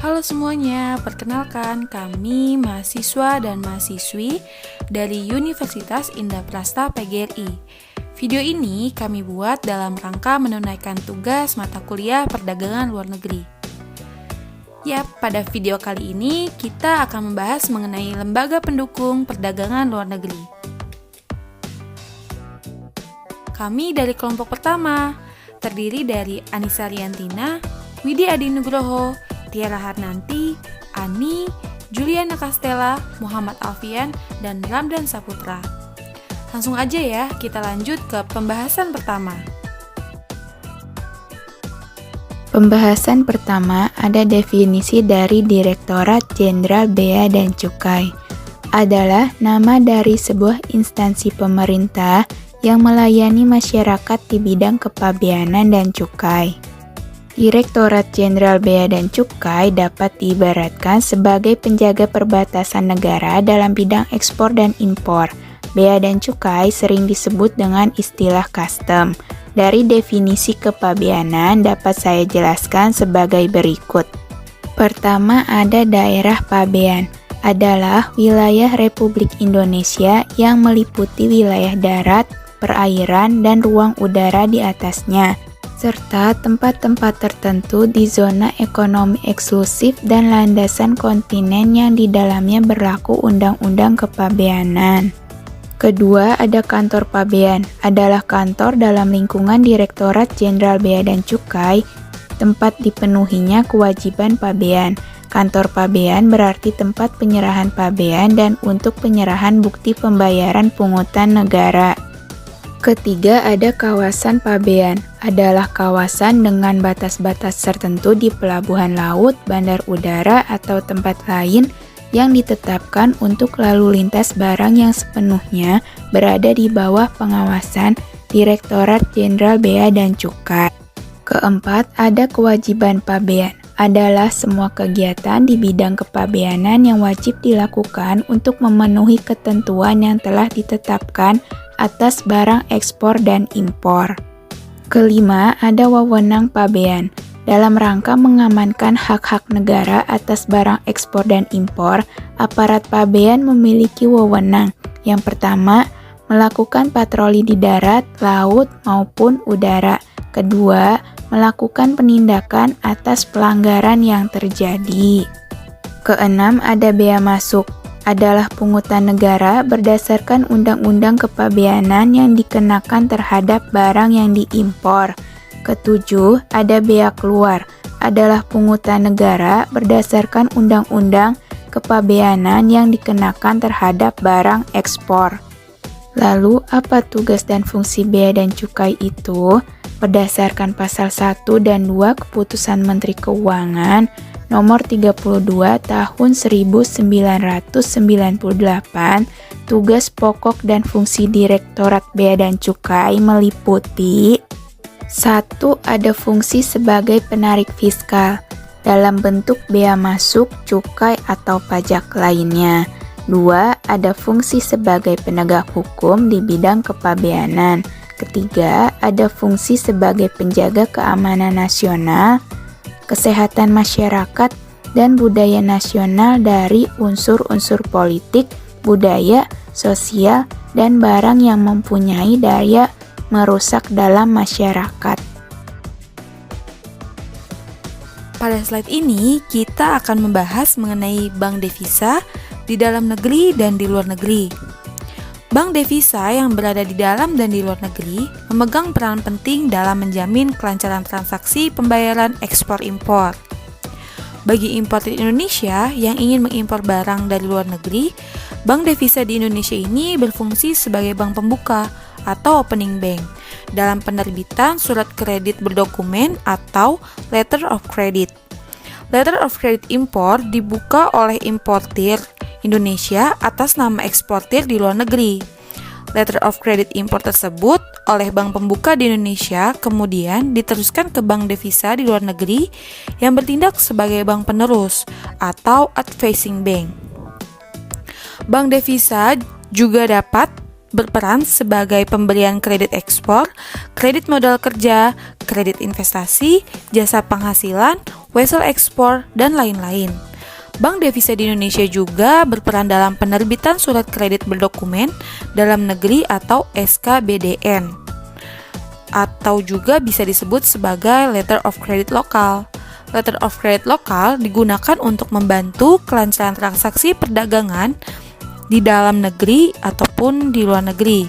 Halo semuanya, perkenalkan kami mahasiswa dan mahasiswi dari Universitas Indah Prasta PGRI. Video ini kami buat dalam rangka menunaikan tugas mata kuliah perdagangan luar negeri. Ya, pada video kali ini kita akan membahas mengenai lembaga pendukung perdagangan luar negeri. Kami dari kelompok pertama, terdiri dari Anissa Riantina, Widi Adi Nugroho, Tiara Harnanti, Ani, Juliana Castella, Muhammad Alfian, dan Ramdan Saputra. Langsung aja ya, kita lanjut ke pembahasan pertama. Pembahasan pertama ada definisi dari Direktorat Jenderal Bea dan Cukai. Adalah nama dari sebuah instansi pemerintah yang melayani masyarakat di bidang kepabeanan dan cukai. Direktorat Jenderal Bea dan Cukai dapat diibaratkan sebagai penjaga perbatasan negara dalam bidang ekspor dan impor. Bea dan cukai sering disebut dengan istilah custom. Dari definisi kepabeanan dapat saya jelaskan sebagai berikut. Pertama ada daerah pabean, adalah wilayah Republik Indonesia yang meliputi wilayah darat, perairan, dan ruang udara di atasnya, serta tempat-tempat tertentu di zona ekonomi eksklusif dan landasan kontinen yang di dalamnya berlaku undang-undang kepabeanan. Kedua, ada kantor pabean, adalah kantor dalam lingkungan Direktorat Jenderal Bea dan Cukai, tempat dipenuhinya kewajiban pabean. Kantor pabean berarti tempat penyerahan pabean dan untuk penyerahan bukti pembayaran pungutan negara. Ketiga, ada kawasan pabean, adalah kawasan dengan batas-batas tertentu di pelabuhan laut, bandar udara, atau tempat lain yang ditetapkan untuk lalu lintas barang yang sepenuhnya berada di bawah pengawasan Direktorat Jenderal Bea dan Cukai. Keempat, ada kewajiban pabean, adalah semua kegiatan di bidang kepabeanan yang wajib dilakukan untuk memenuhi ketentuan yang telah ditetapkan atas barang ekspor dan impor. Kelima, ada wewenang pabean, dalam rangka mengamankan hak-hak negara atas barang ekspor dan impor. Aparat pabean memiliki wewenang. Yang pertama, melakukan patroli di darat, laut, maupun udara. Kedua, melakukan penindakan atas pelanggaran yang terjadi. Keenam, ada bea masuk, adalah pungutan negara berdasarkan undang-undang kepabeanan yang dikenakan terhadap barang yang diimpor. Ketujuh, ada bea keluar, adalah pungutan negara berdasarkan undang-undang kepabeanan yang dikenakan terhadap barang ekspor. Lalu, apa tugas dan fungsi bea dan cukai itu? Berdasarkan pasal 1 dan 2 Keputusan Menteri Keuangan Nomor 32 Tahun 1998, tugas pokok dan fungsi Direktorat Bea dan Cukai meliputi: 1. Ada fungsi sebagai penarik fiskal dalam bentuk bea masuk, cukai, atau pajak lainnya. 2. Ada fungsi sebagai penegak hukum di bidang kepabeanan. Ketiga, ada fungsi sebagai penjaga keamanan nasional, kesehatan masyarakat, dan budaya nasional dari unsur-unsur politik, budaya, sosial, dan barang yang mempunyai daya merusak dalam masyarakat. Pada slide ini, kita akan membahas mengenai bank devisa di dalam negeri dan di luar negeri. Bank devisa yang berada di dalam dan di luar negeri memegang peran penting dalam menjamin kelancaran transaksi pembayaran ekspor-impor. Bagi importir Indonesia yang ingin mengimpor barang dari luar negeri, bank devisa di Indonesia ini berfungsi sebagai bank pembuka atau opening bank dalam penerbitan surat kredit berdokumen atau letter of credit. Letter of credit impor dibuka oleh importir Indonesia atas nama eksportir di luar negeri. Letter of credit impor tersebut oleh bank pembuka di Indonesia kemudian diteruskan ke bank devisa di luar negeri yang bertindak sebagai bank penerus atau advising bank. Bank devisa juga dapat berperan sebagai pemberian kredit ekspor, kredit modal kerja, kredit investasi, jasa penghasilan, vessel ekspor, dan lain-lain. Bank devisa di Indonesia juga berperan dalam penerbitan surat kredit berdokumen dalam negeri atau SKBDN, atau juga bisa disebut sebagai letter of credit lokal. Letter of credit lokal digunakan untuk membantu kelancaran transaksi perdagangan di dalam negeri ataupun di luar negeri,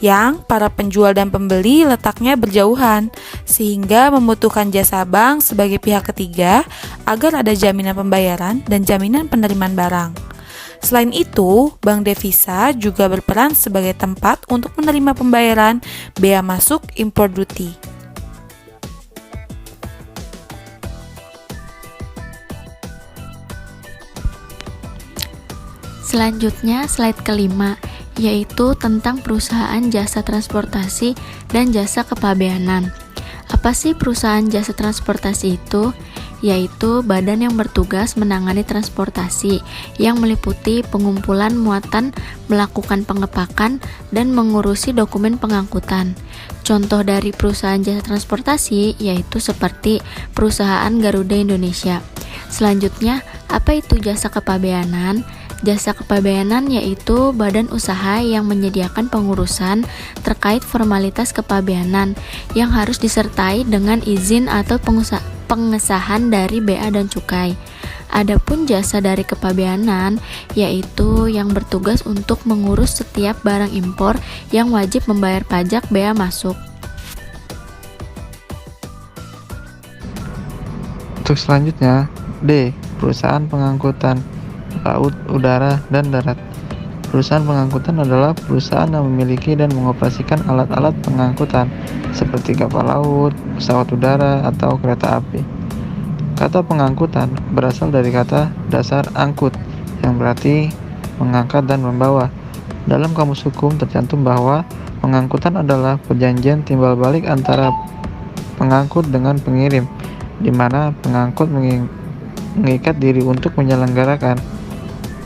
yang para penjual dan pembeli letaknya berjauhan, sehingga membutuhkan jasa bank sebagai pihak ketiga agar ada jaminan pembayaran dan jaminan penerimaan barang. Selain itu, bank devisa juga berperan sebagai tempat untuk menerima pembayaran bea masuk impor duty. Selanjutnya, slide kelima, yaitu tentang perusahaan jasa transportasi dan jasa kepabeanan. Apa sih perusahaan jasa transportasi itu? Yaitu badan yang bertugas menangani transportasi yang meliputi pengumpulan muatan, melakukan pengepakan, dan mengurusi dokumen pengangkutan. Contoh dari perusahaan jasa transportasi yaitu seperti perusahaan Garuda Indonesia. Selanjutnya, apa itu jasa kepabeanan? Jasa kepabeanan yaitu badan usaha yang menyediakan pengurusan terkait formalitas kepabeanan yang harus disertai dengan izin atau pengesahan dari bea dan cukai. Adapun jasa dari kepabeanan yaitu yang bertugas untuk mengurus setiap barang impor yang wajib membayar pajak bea masuk. Untuk selanjutnya, D. Perusahaan pengangkutan laut, udara, dan darat. Perusahaan pengangkutan adalah perusahaan yang memiliki dan mengoperasikan alat-alat pengangkutan seperti kapal laut, pesawat udara, atau kereta api. Kata pengangkutan berasal dari kata dasar angkut yang berarti mengangkat dan membawa. Dalam kamus hukum tercantum bahwa pengangkutan adalah perjanjian timbal balik antara pengangkut dengan pengirim, di mana pengangkut mengikat diri untuk menyelenggarakan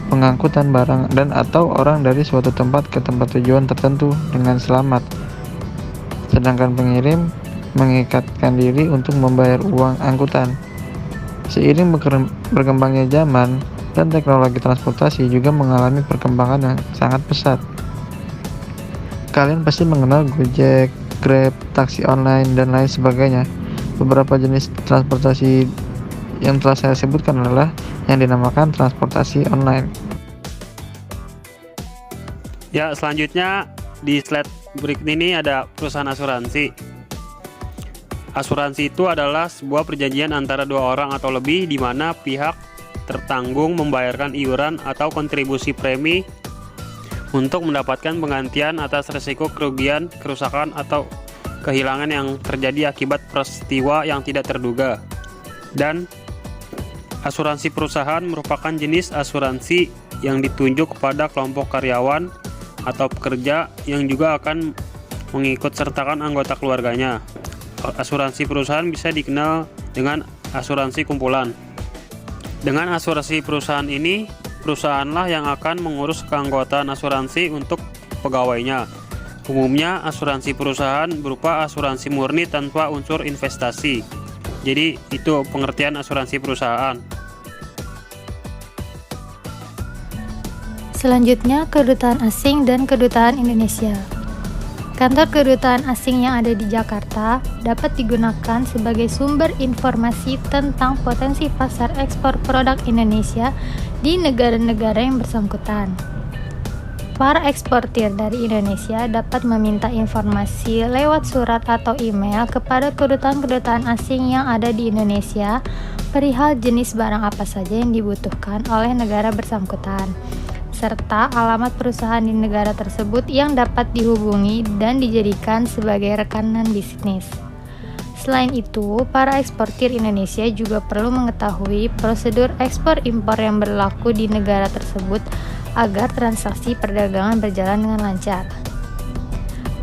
pengangkutan barang dan atau orang dari suatu tempat ke tempat tujuan tertentu dengan selamat. Sedangkan pengirim mengikatkan diri untuk membayar uang angkutan. Seiring berkembangnya zaman dan teknologi transportasi juga mengalami perkembangan yang sangat pesat. Kalian pasti mengenal Gojek, Grab, taksi online, dan lain sebagainya. Beberapa jenis transportasi yang telah saya sebutkan adalah yang dinamakan transportasi online. Ya, selanjutnya di slide berikut ini ada perusahaan asuransi. Asuransi itu adalah sebuah perjanjian antara dua orang atau lebih di mana pihak tertanggung membayarkan iuran atau kontribusi premi untuk mendapatkan penggantian atas risiko kerugian, kerusakan, atau kehilangan yang terjadi akibat peristiwa yang tidak terduga. Dan asuransi perusahaan merupakan jenis asuransi yang ditunjuk kepada kelompok karyawan atau pekerja yang juga akan mengikut sertakan anggota keluarganya. Asuransi perusahaan bisa dikenal dengan asuransi kumpulan. Dengan asuransi perusahaan ini, perusahaanlah yang akan mengurus keanggotaan asuransi untuk pegawainya. Umumnya, asuransi perusahaan berupa asuransi murni tanpa unsur investasi. Jadi, itu pengertian asuransi perusahaan. Selanjutnya, kedutaan asing dan kedutaan Indonesia. Kantor kedutaan asing yang ada di Jakarta dapat digunakan sebagai sumber informasi tentang potensi pasar ekspor produk Indonesia di negara-negara yang bersangkutan. Para eksportir dari Indonesia dapat meminta informasi lewat surat atau email kepada kedutaan-kedutaan asing yang ada di Indonesia perihal jenis barang apa saja yang dibutuhkan oleh negara bersangkutan, serta alamat perusahaan di negara tersebut yang dapat dihubungi dan dijadikan sebagai rekanan bisnis. Selain itu, para eksportir Indonesia juga perlu mengetahui prosedur ekspor-impor yang berlaku di negara tersebut agar transaksi perdagangan berjalan dengan lancar.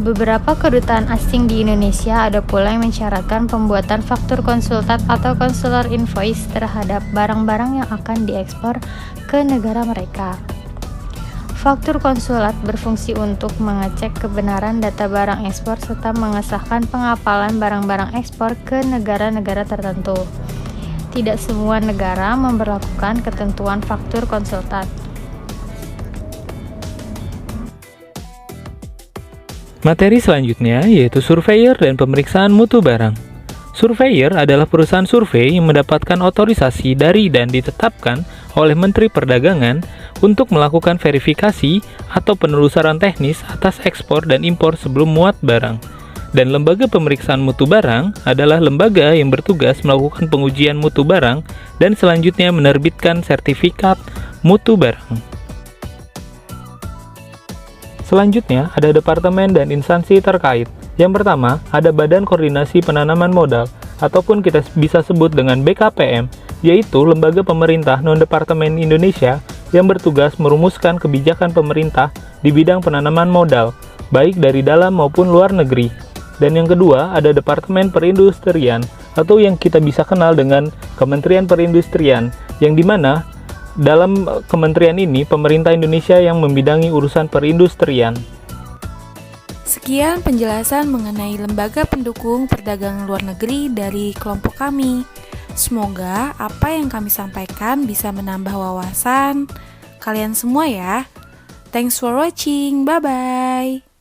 Beberapa kedutaan asing di Indonesia ada pula yang mensyaratkan pembuatan faktur konsultat atau consular invoice terhadap barang-barang yang akan diekspor ke negara mereka. Faktur konsulat berfungsi untuk mengecek kebenaran data barang ekspor serta mengesahkan pengapalan barang-barang ekspor ke negara-negara tertentu. Tidak semua negara memberlakukan ketentuan faktur konsultan. Materi selanjutnya yaitu surveyor dan pemeriksaan mutu barang. Surveyor adalah perusahaan survei yang mendapatkan otorisasi dari dan ditetapkan oleh Menteri Perdagangan untuk melakukan verifikasi atau penelusuran teknis atas ekspor dan impor sebelum muat barang. Dan lembaga pemeriksaan mutu barang adalah lembaga yang bertugas melakukan pengujian mutu barang dan selanjutnya menerbitkan sertifikat mutu barang. Selanjutnya ada departemen dan instansi terkait. Yang pertama, ada Badan Koordinasi Penanaman Modal ataupun kita bisa sebut dengan BKPM, yaitu lembaga pemerintah non-departemen Indonesia yang bertugas merumuskan kebijakan pemerintah di bidang penanaman modal, baik dari dalam maupun luar negeri. Dan yang kedua, ada Departemen Perindustrian atau yang kita bisa kenal dengan Kementerian Perindustrian, yang dimana dalam kementerian ini pemerintah Indonesia yang membidangi urusan perindustrian. Sekian penjelasan mengenai lembaga pendukung perdagangan luar negeri dari kelompok kami. Semoga apa yang kami sampaikan bisa menambah wawasan kalian semua ya. Thanks for watching, bye-bye.